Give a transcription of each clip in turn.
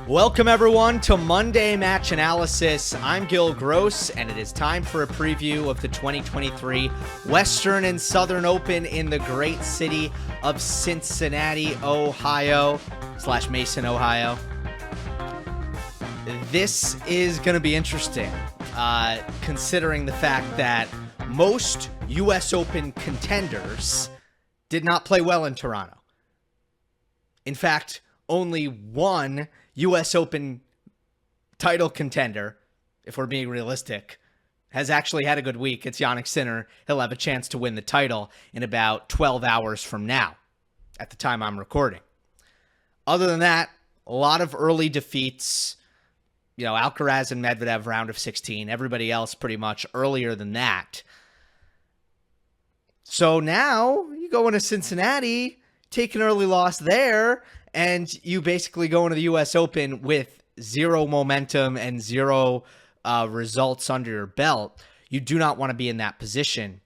Welcome everyone to Monday Match Analysis. I'm Gill Gross, and it is time for a preview of the 2023 Western and Southern Open in the great city of Cincinnati, Ohio / Mason, Ohio. This is going to be interesting, considering the fact that most U.S. Open contenders did not play well in Toronto. In fact, only one U.S. Open title contender, if we're being realistic, has actually had a good week. It's Jannik Sinner. He'll have a chance to win the title in about 12 hours from now, at the time I'm recording. Other than that, a lot of early defeats. Alcaraz and Medvedev round of 16. Everybody else pretty much earlier than that. So now you go into Cincinnati, take an early loss there, and you basically go into the U.S. Open with zero momentum and zero results under your belt. You do not want to be in that position.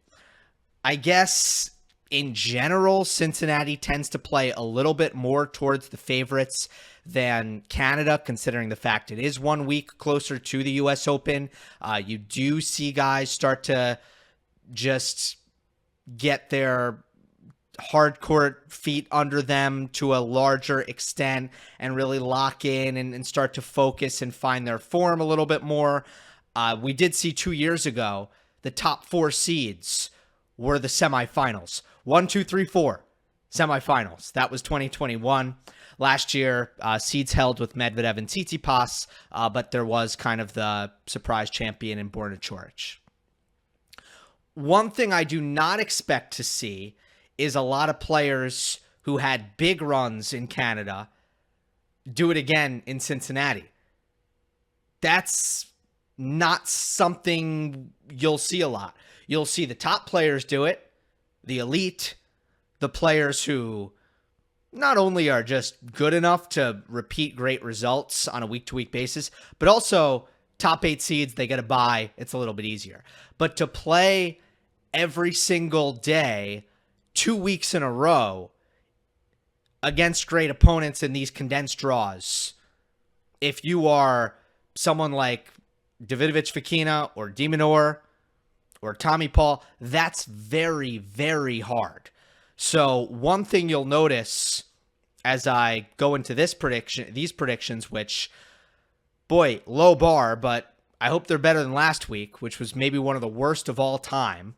I guess in general, Cincinnati tends to play a little bit more towards the favorites than Canada, considering the fact it is 1 week closer to the U.S. Open. You do see guys start to just get their hardcore feet under them to a larger extent and really lock in and start to focus and find their form a little bit more. We did see 2 years ago, the top 4 seeds were the semifinals. 1, 2, 3, 4 semifinals. That was 2021. Last year, seeds held with Medvedev and Tsitsipas, but there was kind of the surprise champion in Borna Coric. One thing I do not expect to see is a lot of players who had big runs in Canada do it again in Cincinnati. That's not something you'll see a lot. You'll see the top players do it, the elite, the players who not only are just good enough to repeat great results on a week-to-week basis, but also top 8 seeds, they get a bye. It's a little bit easier. But to play every single day 2 weeks in a row against great opponents in these condensed draws, if you are someone like Davidovich Fokina or De Minaur or Tommy Paul, that's very, very hard. So one thing you'll notice as I go into these predictions, which, boy, low bar, but I hope they're better than last week, which was maybe one of the worst of all time.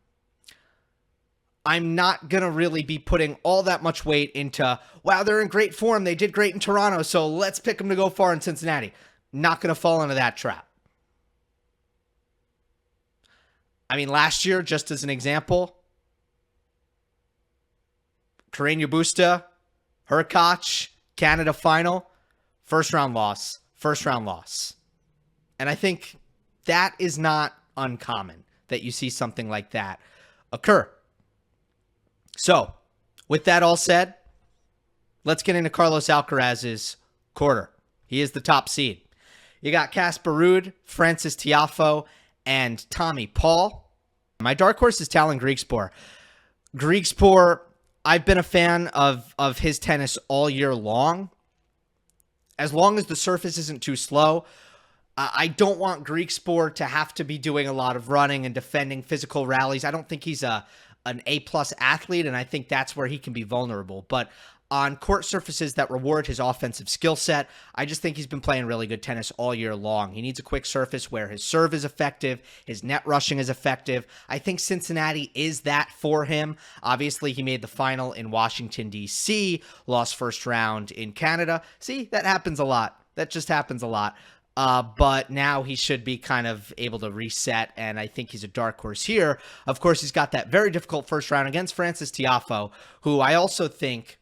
I'm not going to really be putting all that much weight into, wow, they're in great form. They did great in Toronto, so let's pick them to go far in Cincinnati. Not going to fall into that trap. I mean, last year, just as an example, Carreño Busta, Hurkacz, Canada final, first round loss. And I think that is not uncommon that you see something like that occur. So, with that all said, let's get into Carlos Alcaraz's quarter. He is the top seed. You got Casper Ruud, Frances Tiafoe, and Tommy Paul. My dark horse is Tallon Griekspoor. Griekspoor, I've been a fan of his tennis all year long. As long as the surface isn't too slow, I don't want Griekspoor to have to be doing a lot of running and defending physical rallies. I don't think he's an A-plus athlete, and I think that's where he can be vulnerable. But on court surfaces that reward his offensive skill set, I just think he's been playing really good tennis all year long. He needs a quick surface where his serve is effective, his net rushing is effective. I think Cincinnati is that for him. Obviously, he made the final in Washington, D.C., lost first round in Canada. See, that happens a lot. That just happens a lot. But now he should be kind of able to reset, and I think he's a dark horse here. Of course, he's got that very difficult first round against Frances Tiafoe, who I also think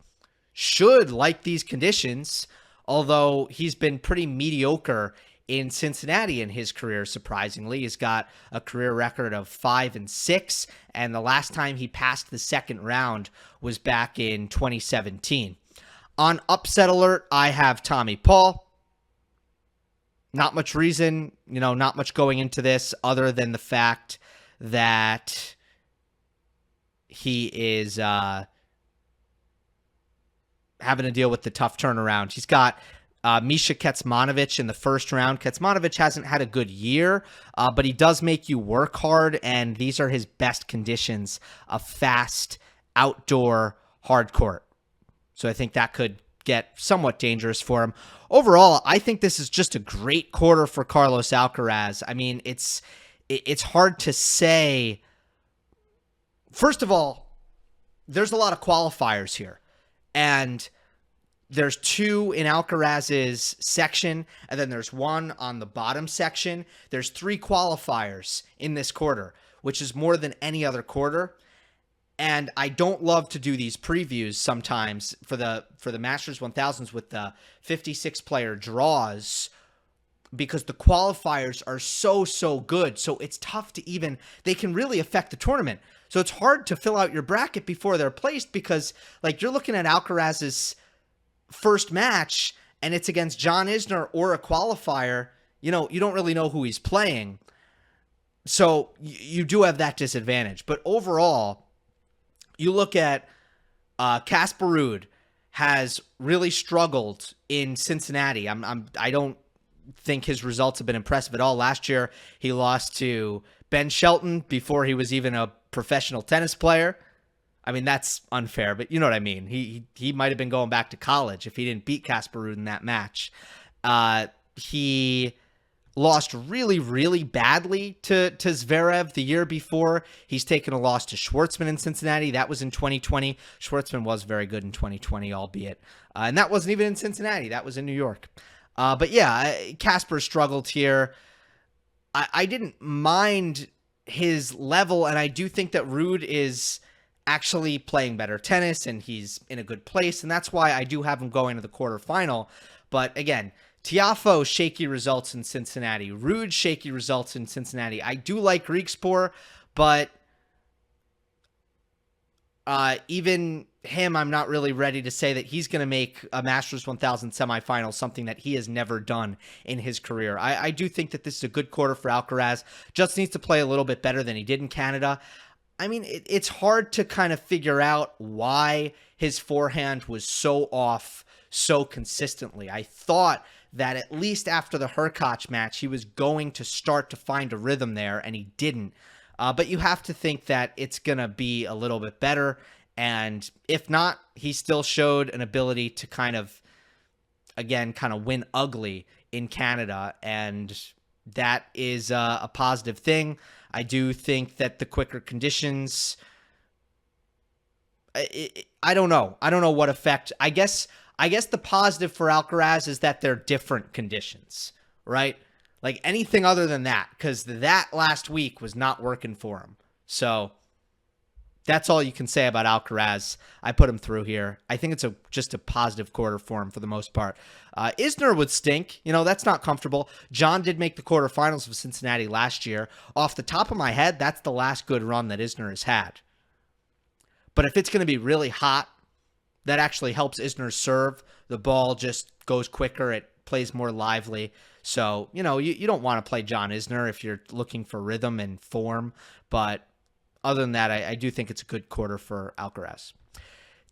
should like these conditions, although he's been pretty mediocre in Cincinnati in his career, surprisingly. He's got a career record of 5-6, and the last time he passed the second round was back in 2017. On upset alert, I have Tommy Paul. Not much reason, not much going into this other than the fact that he is having to deal with the tough turnaround. He's got Misha Kecmanovic in the first round. Kecmanovic hasn't had a good year, but he does make you work hard, and these are his best conditions, a fast, outdoor, hard court. So I think that could get somewhat dangerous for him. Overall, I think this is just a great quarter for Carlos Alcaraz. I mean, it's hard to say. First of all, there's a lot of qualifiers here, and there's 2 in Alcaraz's section, and then there's 1 on the bottom section. There's 3 qualifiers in this quarter, which is more than any other quarter. And I don't love to do these previews sometimes for the Masters 1000s with the 56-player draws, because the qualifiers are so good. So it's tough to even, they can really affect the tournament. So it's hard to fill out your bracket before they're placed, because like you're looking at Alcaraz's first match and it's against John Isner or a qualifier. You know, you don't really know who he's playing. So you do have that disadvantage. But overall, you look at Casper Ruud has really struggled in Cincinnati. I don't think his results have been impressive at all. Last year, he lost to Ben Shelton before he was even a professional tennis player. I mean, that's unfair, but you know what I mean. He might have been going back to college if he didn't beat Casper Ruud in that match. He lost really badly to Zverev the year before. He's taken a loss to Schwartzman in Cincinnati. That was in 2020. Schwartzman was very good in 2020, albeit. And that wasn't even in Cincinnati. That was in New York. But yeah, Casper struggled here. I didn't mind his level, and I do think that Ruud is actually playing better tennis, and he's in a good place, and that's why I do have him going to the quarterfinal. But again, Tiafoe, shaky results in Cincinnati. Ruud, shaky results in Cincinnati. I do like Griekspoor, but even him, I'm not really ready to say that he's going to make a Masters 1000 semifinal, something that he has never done in his career. I do think that this is a good quarter for Alcaraz. Just needs to play a little bit better than he did in Canada. I mean, it's hard to kind of figure out why his forehand was so off so consistently. I thought that at least after the Hurkacz match, he was going to start to find a rhythm there, and he didn't. But you have to think that it's going to be a little bit better. And if not, he still showed an ability to kind of win ugly in Canada. And that is a positive thing. I do think that the quicker conditions, I don't know. I don't know what effect. I guess the positive for Alcaraz is that they're different conditions, right? Like anything other than that, because that last week was not working for him. So that's all you can say about Alcaraz. I put him through here. I think it's just a positive quarter for him for the most part. Isner would stink. You know, that's not comfortable. John did make the quarterfinals of Cincinnati last year. Off the top of my head, that's the last good run that Isner has had. But if it's going to be really hot, that actually helps Isner serve. The ball just goes quicker. It plays more lively. So, you know, you don't want to play John Isner if you're looking for rhythm and form. But other than that, I do think it's a good quarter for Alcaraz.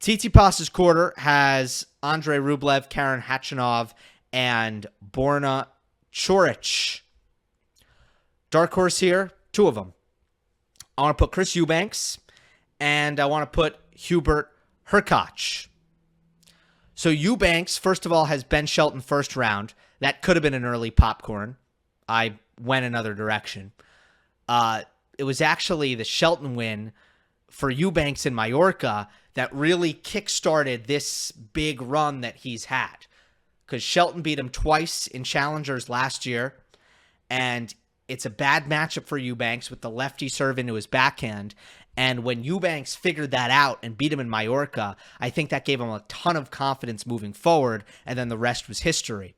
Tsitsipas Quarter has Andrei Rublev, Karen Khachanov, and Borna Coric. Dark horse here, 2 of them. I want to put Chris Eubanks, and I want to put Hubert Hurkacz. So Eubanks, first of all, has Ben Shelton first round. That could have been an early popcorn. I went another direction. It was actually the Shelton win for Eubanks in Mallorca that really kickstarted this big run that he's had. Because Shelton beat him twice in Challengers last year, and it's a bad matchup for Eubanks with the lefty serve into his backhand. And when Eubanks figured that out and beat him in Mallorca, I think that gave him a ton of confidence moving forward, and then the rest was history.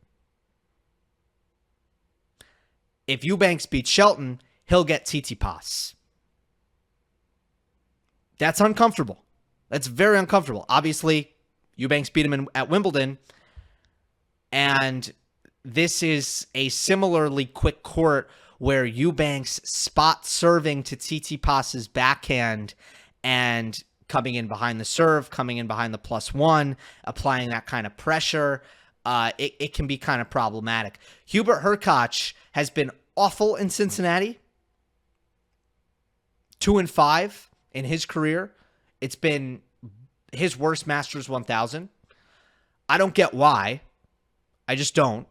If Eubanks beats Shelton, he'll get Tsitsipas. That's uncomfortable. That's very uncomfortable. Obviously, Eubanks beat him at Wimbledon, and this is a similarly quick court where Eubanks spot serving to Tsitsipas's backhand and coming in behind the serve, coming in behind the +1, applying that kind of pressure. it can be kind of problematic. Hubert Hurkacz has been awful in Cincinnati. 2-5 in his career. It's been his worst Masters 1000. I don't get why. I just don't.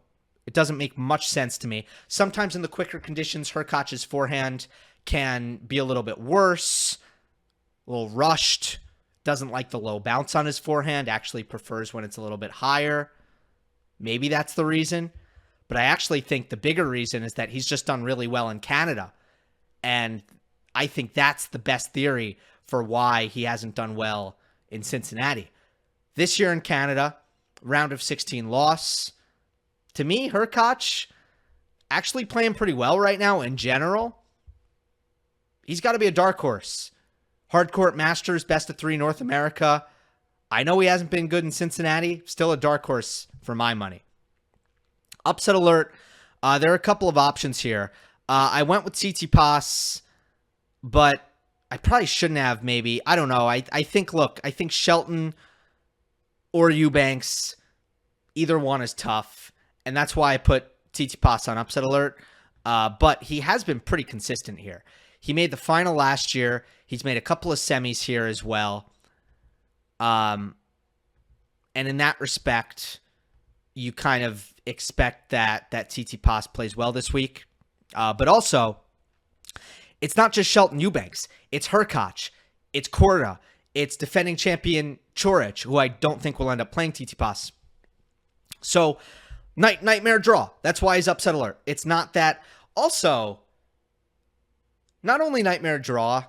It doesn't make much sense to me. Sometimes in the quicker conditions, Hurkacz's forehand can be a little bit worse, a little rushed. Doesn't like the low bounce on his forehand. Actually prefers when it's a little bit higher. Maybe that's the reason. But I actually think the bigger reason is that he's just done really well in Canada. And I think that's the best theory for why he hasn't done well in Cincinnati. This year in Canada, round of 16 loss. To me, Hurkacz actually playing pretty well right now in general. He's got to be a dark horse. Hardcourt Masters, best of 3 North America. I know he hasn't been good in Cincinnati. Still a dark horse for my money. Upset alert. There are a couple of options here. I went with Tsitsipas, but I probably shouldn't have maybe. I don't know. I think Shelton or Eubanks, either one is tough. And that's why I put Tsitsipas on upset alert. But he has been pretty consistent here. He made the final last year. He's made a couple of semis here as well. And in that respect, you kind of expect that Tsitsipas plays well this week. But also, it's not just Shelton Eubanks. It's Hurkacz. It's Quarter. It's defending champion Coric, who I don't think will end up playing Tsitsipas. So, nightmare draw. That's why he's upset alert. It's not that. Also, not only nightmare draw,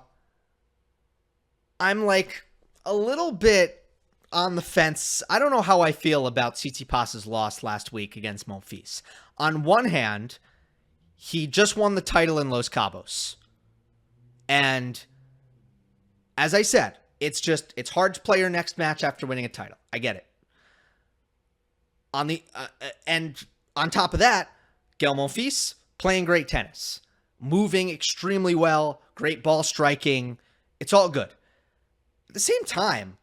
I'm like a little bit on the fence. I don't know how I feel about Tsitsipas's loss last week against Monfils. On one hand, he just won the title in Los Cabos. And as I said, it's hard to play your next match after winning a title. I get it. And on top of that, Gael Monfils playing great tennis, moving extremely well, great ball striking. It's all good. At the same time,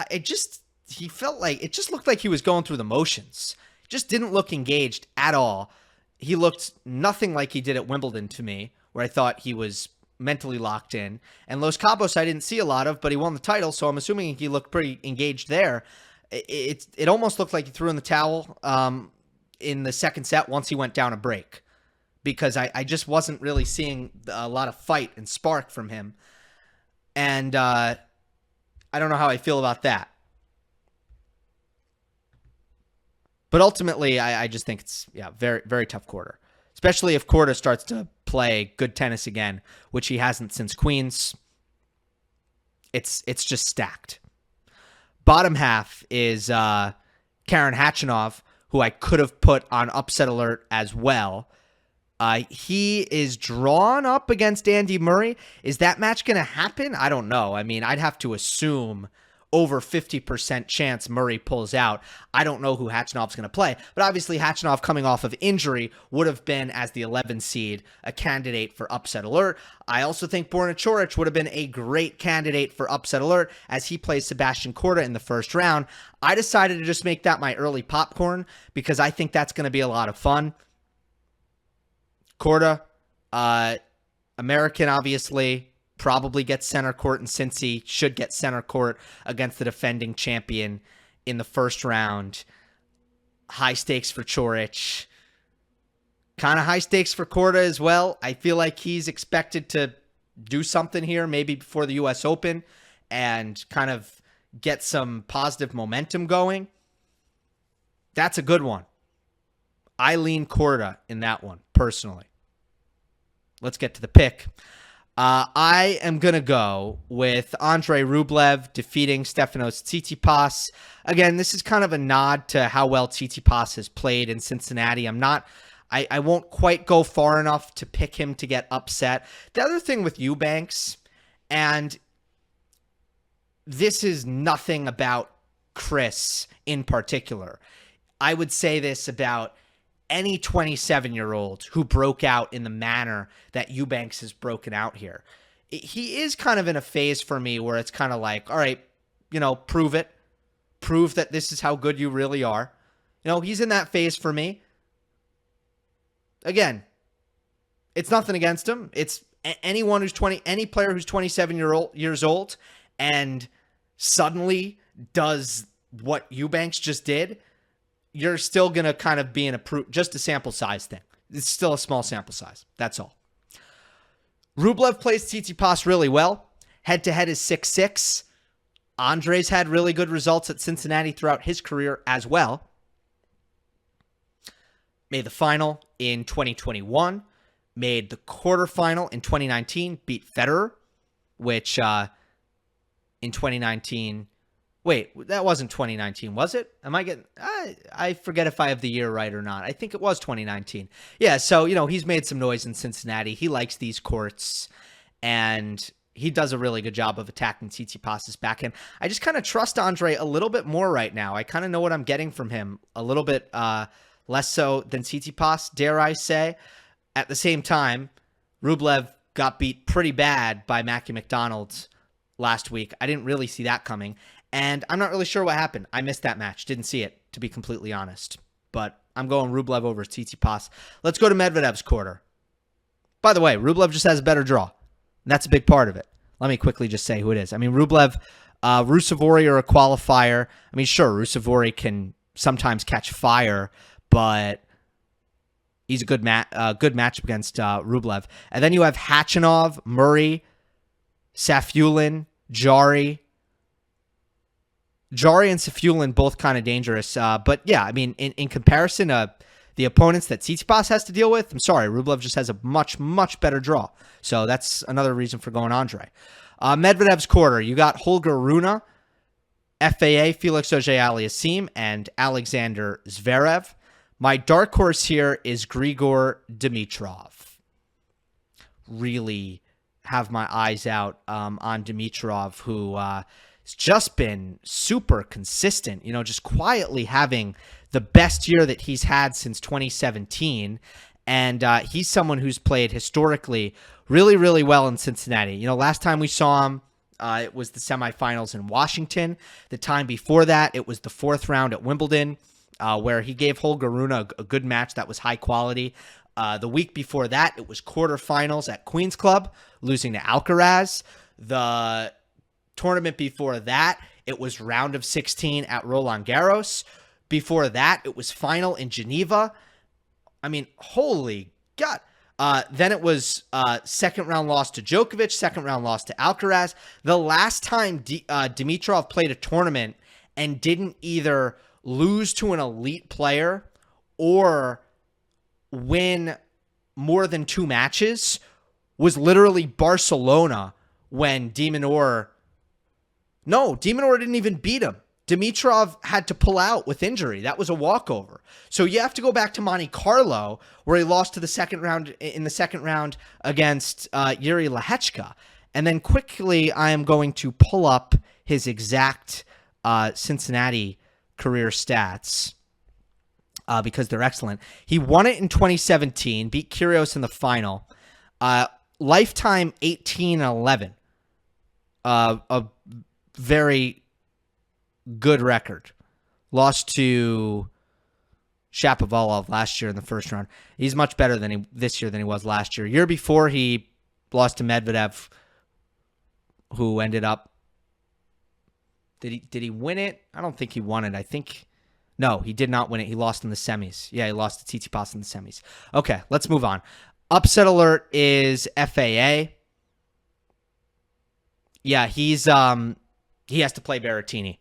it just looked like he was going through the motions. Just didn't look engaged at all. He looked nothing like he did at Wimbledon to me, where I thought he was mentally locked in. And Los Cabos I didn't see a lot of, but he won the title, so I'm assuming he looked pretty engaged there. It almost looked like he threw in the towel in the second set once he went down a break, because I just wasn't really seeing a lot of fight and spark from him. And I don't know how I feel about that. But ultimately, I just think it's very, very tough Quarter. Especially if Quarter starts to play good tennis again, which he hasn't since Queens. It's just stacked. Bottom half is Karen Khachanov, who I could have put on upset alert as well. He is drawn up against Andy Murray. Is that match going to happen? I don't know. I mean, I'd have to assume over 50% chance Murray pulls out. I don't know who Khachanov's going to play, but obviously Khachanov coming off of injury would have been, as the 11 seed, a candidate for upset alert. I also think Borna Coric would have been a great candidate for upset alert as he plays Sebastian Korda in the first round. I decided to just make that my early popcorn because I think that's going to be a lot of fun. Korda, American, obviously, probably gets center court, and Cincy should get center court against the defending champion in the first round. High stakes for Coric. Kind of high stakes for Korda as well. I feel like he's expected to do something here, maybe before the U.S. Open, and kind of get some positive momentum going. That's a good one. I lean Korda in that one, personally. Let's get to the pick. I am going to go with Andrei Rublev defeating Stefanos Tsitsipas. Again, this is kind of a nod to how well Tsitsipas has played in Cincinnati. I won't quite go far enough to pick him to get upset. The other thing with Eubanks, and this is nothing about Chris in particular. I would say this about any 27-year-old who broke out in the manner that Eubanks has broken out here. He is kind of in a phase for me where it's kind of like, all right, prove it. Prove that this is how good you really are. He's in that phase for me. Again, it's nothing against him. It's anyone who's any player who's 27 years old and suddenly does what Eubanks just did, you're still going to kind of be in just a sample size thing. It's still a small sample size. That's all. Rublev plays Tsitsipas really well. Head-to-head is 6-6. Andre's had really good results at Cincinnati throughout his career as well. Made the final in 2021. Made the quarterfinal in 2019. Beat Federer, which in 2019... Wait, that wasn't 2019, was it? Am I getting... I forget if I have the year right or not. I think it was 2019. Yeah, so, he's made some noise in Cincinnati. He likes these courts, and he does a really good job of attacking Tsitsipas's backhand. I just kind of trust Andre a little bit more right now. I kind of know what I'm getting from him a little bit less so than Tsitsipas, dare I say. At the same time, Rublev got beat pretty bad by Mackie McDonald last week. I didn't really see that coming. And I'm not really sure what happened. I missed that match. Didn't see it, to be completely honest. But I'm going Rublev over Tsitsipas. Let's go to Medvedev's Quarter. By the way, Rublev just has a better draw. And that's a big part of it. Let me quickly just say who it is. I mean, Rublev, Ruusuvuori are a qualifier. I mean, sure, Ruusuvuori can sometimes catch fire, but he's a good matchup against Rublev. And then you have Khachanov, Murray, Safiullin, Jari. Jari and Safiullin both kind of dangerous. But yeah, I mean, in comparison to the opponents that Tsitsipas has to deal with, I'm sorry, Rublev just has a much, much better draw. So that's another reason for going Andre. Medvedev's Quarter, you got Holger Rune, FAA, Felix Auger-Aliassime, and Alexander Zverev. My dark horse here is Grigor Dimitrov. Really have my eyes out on Dimitrov, who... He's just been super consistent, just quietly having the best year that he's had since 2017. And he's someone who's played historically really, really well in Cincinnati. Last time we saw him, it was the semifinals in Washington. The time before that, it was the fourth round at Wimbledon, where he gave Holger Rune a good match that was high quality. The week before that, it was quarterfinals at Queen's Club, losing to Alcaraz. The tournament before that, it was round of 16 at Roland Garros. Before that, it was final in Geneva. I mean, holy God. Then it was second round loss to Djokovic, second round loss to Alcaraz. The last time Dimitrov played a tournament and didn't either lose to an elite player or win more than 2 matches was literally Barcelona when de Minaur didn't even beat him. Dimitrov had to pull out with injury. That was a walkover. So you have to go back to Monte Carlo, where he lost to the second round against Yuri Lehechka. And then quickly, I am going to pull up his exact Cincinnati career stats because they're excellent. He won it in 2017, beat Kyrgios in the final. Lifetime 18-11. A very good record. Lost to Shapovalov last year in the first round. He's much better this year than he was last year. Year before, he lost to Medvedev, who ended up... Did he win it? I don't think he won it. No, he did not win it. He lost in the semis. Yeah, he lost to Tsitsipas in the semis. Okay, let's move on. Upset alert is FAA. Yeah, he has to play Berrettini.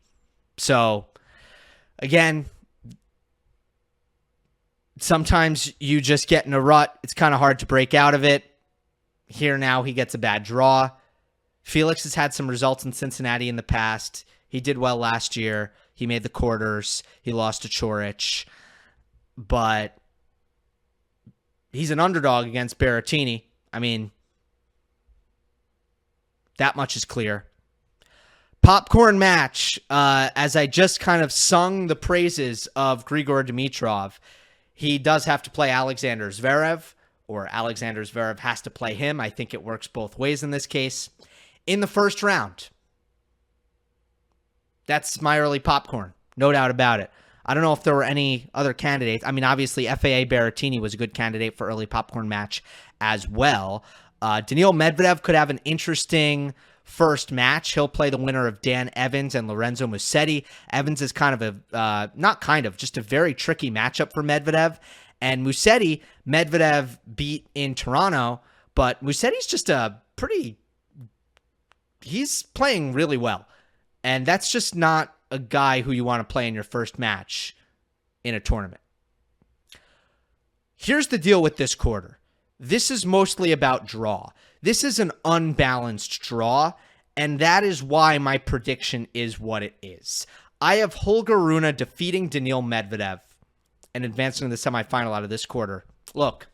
So, again, sometimes you just get in a rut. It's kind of hard to break out of it. Here now, he gets a bad draw. Felix has had some results in Cincinnati in the past. He did well last year. He made the quarters. He lost to Coric. But he's an underdog against Berrettini. I mean, that much is clear. Popcorn match, as I just kind of sung the praises of Grigor Dimitrov, he does have to play Alexander Zverev, or Alexander Zverev has to play him. I think it works both ways in this case. In the first round, that's my early popcorn, no doubt about it. I don't know if there were any other candidates. I mean, obviously, FAA Berrettini was a good candidate for early popcorn match as well. Daniil Medvedev could have an interesting first match. He'll play the winner of Dan Evans and Lorenzo Musetti. Evans is kind of just a very tricky matchup for Medvedev. And Musetti, Medvedev beat in Toronto, but Musetti's just he's playing really well. And that's just not a guy who you want to play in your first match in a tournament. Here's the deal with this quarter. This is mostly about draw. This is an unbalanced draw, and that is why my prediction is what it is. I have Holger Rune defeating Daniil Medvedev and advancing to the semifinal out of this quarter. Look,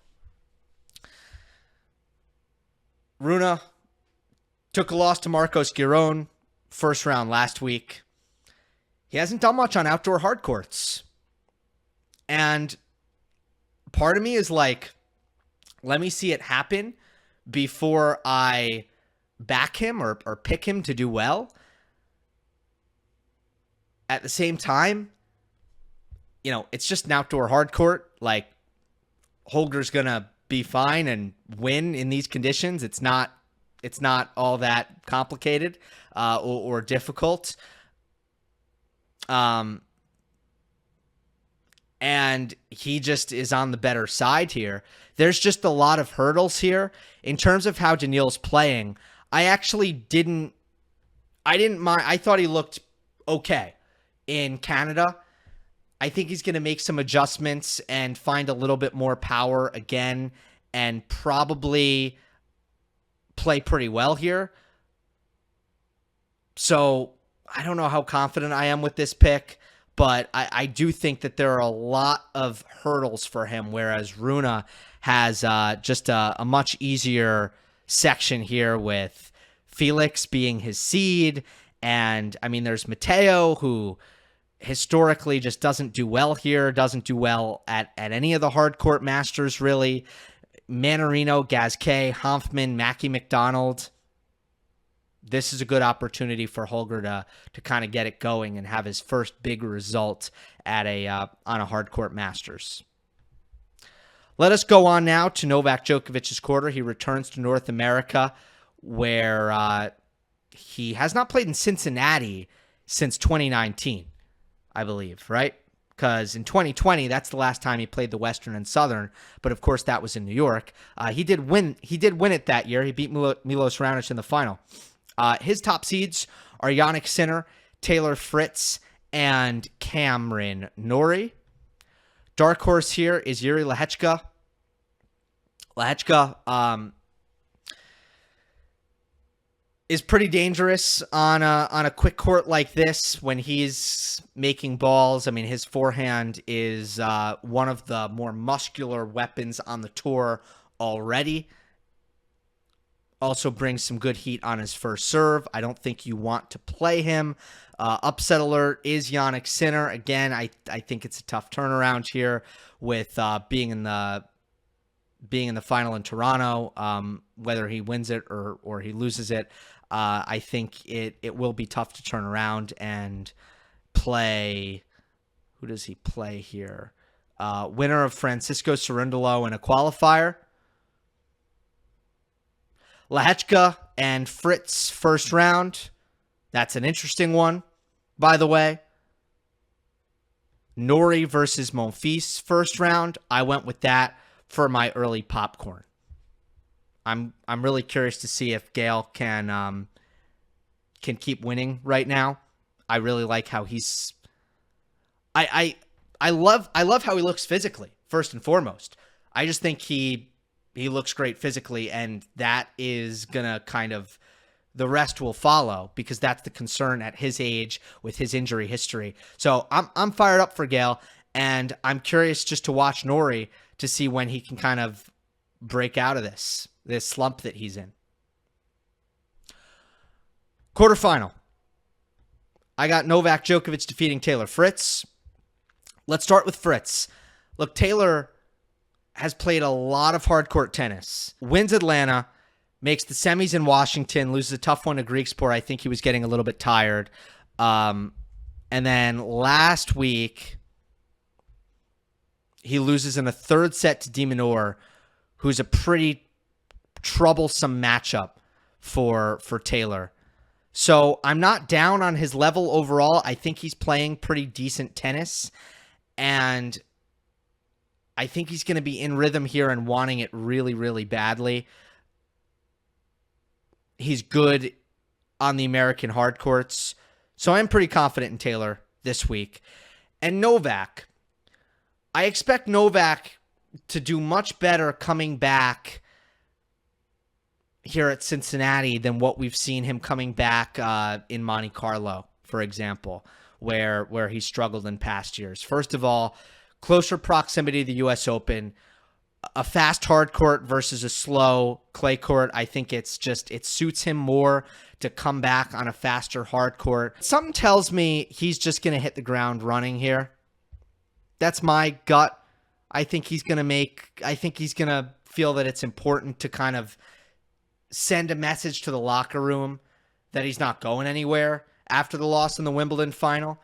Rune took a loss to Marcos Giron first round last week. He hasn't done much on outdoor hard courts. And part of me is like, let me see it happen before I back him or pick him to do well. At the same time, it's just an outdoor hard court. Like, Holger's going to be fine and win in these conditions. It's not all that complicated or difficult. And he just is on the better side here. There's just a lot of hurdles here. In terms of how Daniil's playing, I didn't mind. I thought he looked okay in Canada. I think he's going to make some adjustments and find a little bit more power again and probably play pretty well here. So I don't know how confident I am with this pick, but I do think that there are a lot of hurdles for him, whereas Rune has just a much easier section here with Felix being his seed. And, I mean, there's Matteo, who historically just doesn't do well here, doesn't do well at any of the hard court masters, really. Manarino, Gasquet, Hanfman, Mackie McDonald. This is a good opportunity for Holger to kind of get it going and have his first big result at on a hard court masters. Let us go on now to Novak Djokovic's quarter. He returns to North America, where he has not played in Cincinnati since 2019, I believe, right? Because in 2020, that's the last time he played the Western and Southern, but of course that was in New York. He did win it that year. He beat Milos Raonic in the final. His top seeds are Jannik Sinner, Taylor Fritz, and Cameron Norrie. Dark horse here is Jiri Lehecka. Lehecka is pretty dangerous on a quick court like this when he's making balls. I mean, his forehand is one of the more muscular weapons on the tour already. Also brings some good heat on his first serve. I don't think you want to play him. Upset alert is Jannik Sinner. Again, I think it's a tough turnaround here with being in the final in Toronto. Whether he wins it or he loses it, I think it will be tough to turn around and play. Who does he play here? Winner of Francisco Cerundolo in a qualifier. Lehecka and Fritz first round. That's an interesting one, by the way. Norrie versus Monfils first round. I went with that for my early popcorn. I'm really curious to see if Gael can keep winning right now. I really like how he's. I love how he looks physically. First and foremost, I just think he looks great physically, and that is gonna kind of, the rest will follow, because that's the concern at his age with his injury history. So I'm fired up for Gael, and I'm curious just to watch Norrie to see when he can kind of break out of this slump that he's in. Quarterfinal. I got Novak Djokovic defeating Taylor Fritz. Let's start with Fritz. Look, Taylor has played a lot of hard court tennis. Wins Atlanta, makes the semis in Washington, loses a tough one to Griekspoor. I think he was getting a little bit tired. And then last week, he loses in a third set to de Minaur, who's a pretty troublesome matchup for Taylor. So I'm not down on his level overall. I think he's playing pretty decent tennis, and I think he's going to be in rhythm here and wanting it really, really badly. He's good on the American hard courts, so I'm pretty confident in Taylor this week. And Novak, I expect Novak to do much better coming back here at Cincinnati than what we've seen him coming back in Monte Carlo, for example, where he struggled in past years. First of all, closer proximity to the U.S. Open, a fast hard court versus a slow clay court. I think it suits him more to come back on a faster hard court. Something tells me he's just going to hit the ground running here. That's my gut. I think he's going to feel that it's important to kind of send a message to the locker room that he's not going anywhere after the loss in the Wimbledon final.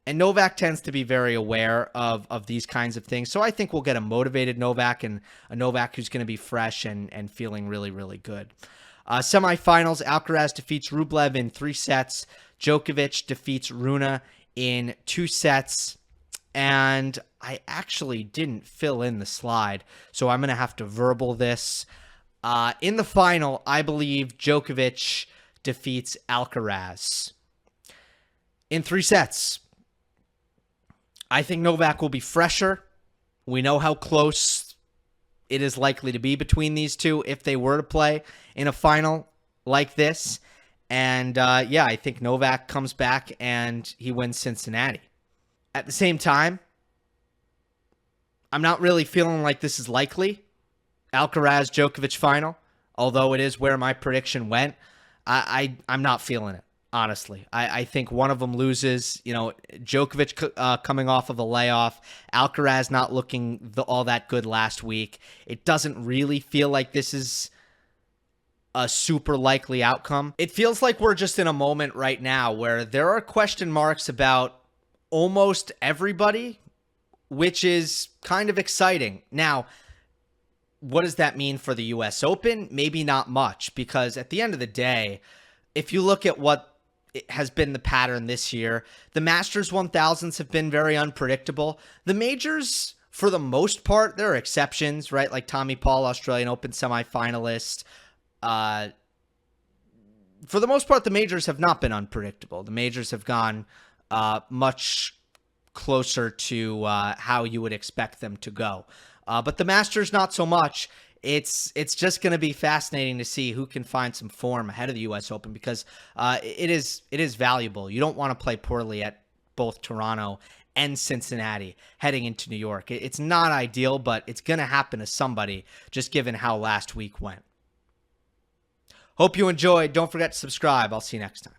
And Novak tends to be very aware of these kinds of things. So I think we'll get a motivated Novak and a Novak who's going to be fresh and feeling really, really good. Semifinals, Alcaraz defeats Rublev in 3 sets. Djokovic defeats Rune in 2 sets. And I actually didn't fill in the slide, so I'm going to have to verbal this. In the final, I believe Djokovic defeats Alcaraz in 3 sets. I think Novak will be fresher. We know how close it is likely to be between these two if they were to play in a final like this. And I think Novak comes back and he wins Cincinnati. At the same time, I'm not really feeling like this is likely. Alcaraz Djokovic final, although it is where my prediction went, I'm not feeling it, honestly. I think one of them loses. Djokovic coming off of a layoff, Alcaraz not looking all that good last week. It doesn't really feel like this is a super likely outcome. It feels like we're just in a moment right now where there are question marks about almost everybody, which is kind of exciting. Now, what does that mean for the U.S. Open? Maybe not much, because at the end of the day, if you look at what has been the pattern this year, the Masters 1000s have been very unpredictable. The majors, for the most part, there are exceptions, right? Like Tommy Paul, Australian Open semifinalist. For the most part, the majors have not been unpredictable. The majors have gone much closer to how you would expect them to go. But the Masters, not so much. It's just going to be fascinating to see who can find some form ahead of the U.S. Open, because it is valuable. You don't want to play poorly at both Toronto and Cincinnati heading into New York. It's not ideal, but it's going to happen to somebody, just given how last week went. Hope you enjoyed. Don't forget to subscribe. I'll see you next time.